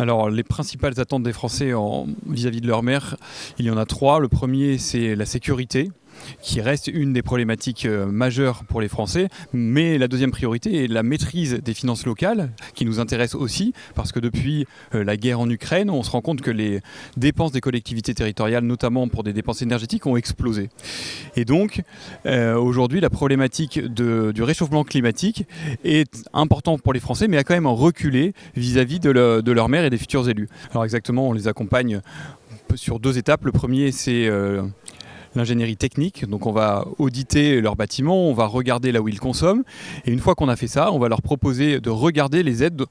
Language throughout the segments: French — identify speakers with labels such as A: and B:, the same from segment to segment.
A: Alors, les principales attentes des Français vis-à-vis de leur mer, il y en a trois. Le premier, c'est la sécurité, qui reste une des problématiques majeures pour les Français. Mais la deuxième priorité est la maîtrise des finances locales, qui nous intéresse aussi, parce que depuis la guerre en Ukraine, on se rend compte que les dépenses des collectivités territoriales, notamment pour des dépenses énergétiques, ont explosé. Et donc, aujourd'hui, la problématique du réchauffement climatique est importante pour les Français, mais a quand même reculé vis-à-vis de leur maire et des futurs élus. Alors exactement, on les accompagne sur deux étapes. Le premier, c'est l'ingénierie technique, donc on va auditer leurs bâtiments, on va regarder là où ils consomment, et une fois qu'on a fait ça, on va leur proposer de regarder les aides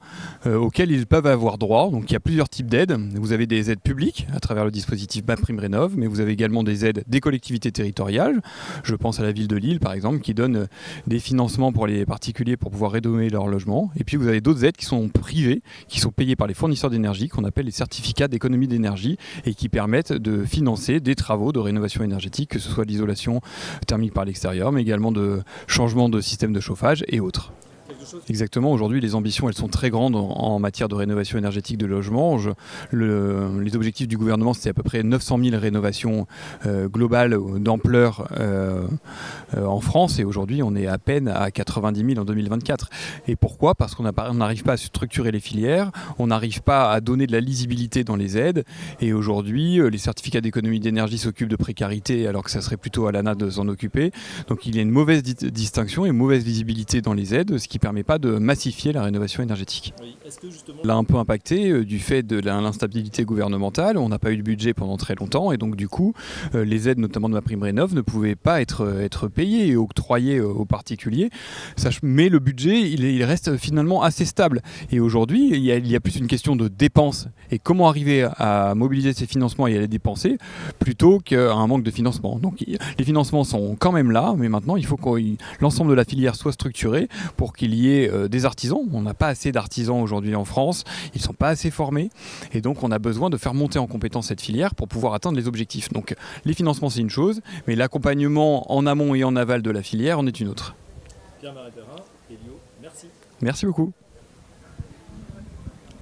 A: auxquelles ils peuvent avoir droit. Donc il y a plusieurs types d'aides. Vous avez des aides publiques à travers le dispositif MaPrimeRénov', mais vous avez également des aides des collectivités territoriales. Je pense à la ville de Lille par exemple, qui donne des financements pour les particuliers pour pouvoir rénover leur logement. Et puis vous avez d'autres aides qui sont privées, qui sont payées par les fournisseurs d'énergie, qu'on appelle les certificats d'économie d'énergie, et qui permettent de financer des travaux de rénovation énergétique, que ce soit de l'isolation thermique par l'extérieur, mais également de changement de système de chauffage et autres. Exactement, aujourd'hui les ambitions elles sont très grandes en matière de rénovation énergétique de logements. Les objectifs du gouvernement c'était à peu près 900 000 rénovations globales d'ampleur en France, et aujourd'hui on est à peine à 90 000 en 2024. Et pourquoi ? Parce qu'on n'arrive pas à structurer les filières, on n'arrive pas à donner de la lisibilité dans les aides, et aujourd'hui les certificats d'économie d'énergie s'occupent de précarité alors que ça serait plutôt à l'ANA de s'en occuper. Donc il y a une mauvaise distinction et une mauvaise visibilité dans les aides, ce qui permet pas de massifier la rénovation énergétique. Oui. Est-ce que justement... Elle a un peu impacté du fait de l'instabilité gouvernementale. On n'a pas eu de budget pendant très longtemps, et donc du coup les aides notamment de MaPrimeRénov' ne pouvaient pas être payées et octroyées aux particuliers. Mais le budget il reste finalement assez stable, et aujourd'hui il y a plus une question de dépenses et comment arriver à mobiliser ces financements et à les dépenser plutôt qu'à un manque de financement. Donc les financements sont quand même là, mais maintenant il faut que l'ensemble de la filière soit structurée pour qu'il y ait des artisans. On n'a pas assez d'artisans aujourd'hui en France, ils ne sont pas assez formés, et donc on a besoin de faire monter en compétence cette filière pour pouvoir atteindre les objectifs. Donc les financements c'est une chose, mais l'accompagnement en amont et en aval de la filière en est une autre.
B: Pierre Maréperin, Elio, merci.
A: Merci beaucoup.